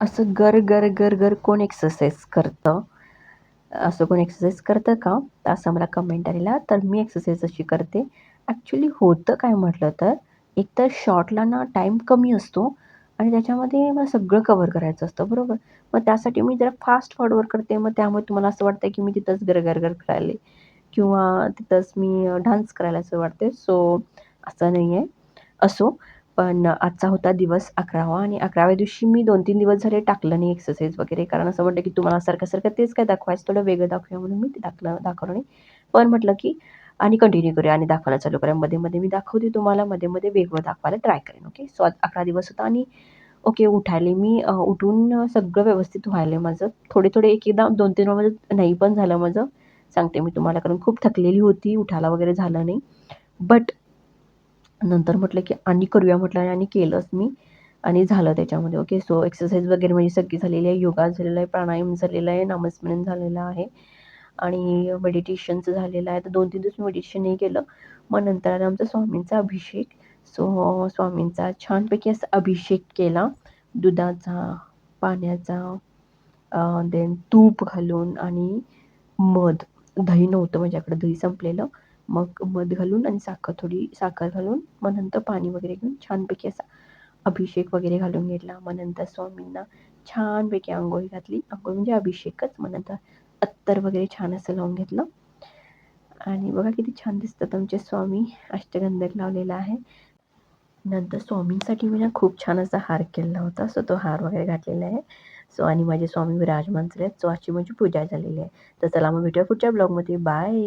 असं गर, गर, गर, गर कोण एक्सरसाइज करतं? असं कोण एक्सरसाइज करतं का? तर असं मला कमेंट आलेला. तर मी एक्सरसाइज अशी करते. ॲक्चुअली होतं काय म्हटलं तर, एकतर शॉर्टला ना टाईम कमी असतो आणि त्याच्यामध्ये मला सगळं कव्हर करायचं असतं, बरोबर? मग त्यासाठी मी जरा फास्ट फॉरवर्ड करते. मग त्यामुळे तुम्हाला असं वाटतं की मी तिथंच गर, गर, गर करायले किंवा तिथंच मी डान्स करायला असं वाटते. सो असं नाही आहे. असो, पण आजचा होता दिवस 11वा आणि 11व्या दिवशी मी 2-3 दिवस झाले टाकलं नाही एक्सरसाइज वगैरे. कारण असं वाटलं की तुम्हाला सारखं-सारखं तेच काय दाखवायचं, थोडं वेगळं दाखवूया म्हणून मी ते दाखवलं नाही. पण म्हटलं की आणि कंटिन्यू करूया आणि दाखवायला चालू करूया. मध्ये-मध्ये मी दाखवते तुम्हाला, मध्ये-मध्ये वेगळं दाखवायला ट्राय करेन. ओके. सो आज 11 दिवस होता आणि ओके उठायले मी उठून सगळं व्यवस्थित व्हायलंय माझं. थोडे-थोडे एक-एकदा 2-3 वेळा माझं नाही पण झालं माझं. सांगते मी तुम्हाला कारण खूप थकलेली होती, उठायला वगैरे झालं नाही. बट नंतर म्हटलं की आणि करूया म्हटलं आणि केलंच मी आणि झालं त्याच्यामध्ये. ओके. सो एक्सरसाइज वगैरे माझी सगळी झालेली आहे. योगा झालेला आहे, प्राणायाम झालेला आहे, नामस्मरण झालेलं आहे आणि मेडिटेशनचं झालेलं आहे. तर 2-3 दिवस मेडिटेशन नाही केलं. मग नंतर आला आमचा स्वामींचा अभिषेक. सो स्वामींचा छानपैकी असा अभिषेक केला. दुधाचा, पाण्याचा देन तूप घालून आणि मध. दही नव्हतं माझ्याकडे, दही संपलेलं. मग मध घालून आणि साखर घालून मग नंतर पाणी वगैरे घेऊन छानपैकी असा अभिषेक वगैरे घालून घेतला. मग नंतर स्वामींना छानपैकी अंघोळ घातली. अंघोळ म्हणजे अभिषेकच. मग नंतर अत्तर वगैरे छान असं लावून घेतलं आणि बघा किती छान दिसतात आमचे स्वामी. अष्टगंधक लावलेला आहे. नंतर स्वामींसाठी मी ना खूप छान असा हार केलेला होता. सो तो हार वगैरे घातलेला आहे. सो आणि माझे स्वामी विराजमान झाले आहेत. सो अशी माझी पूजा झालेली आहे. तर चला मग भेटूया पुढच्या ब्लॉगमध्ये. बाय.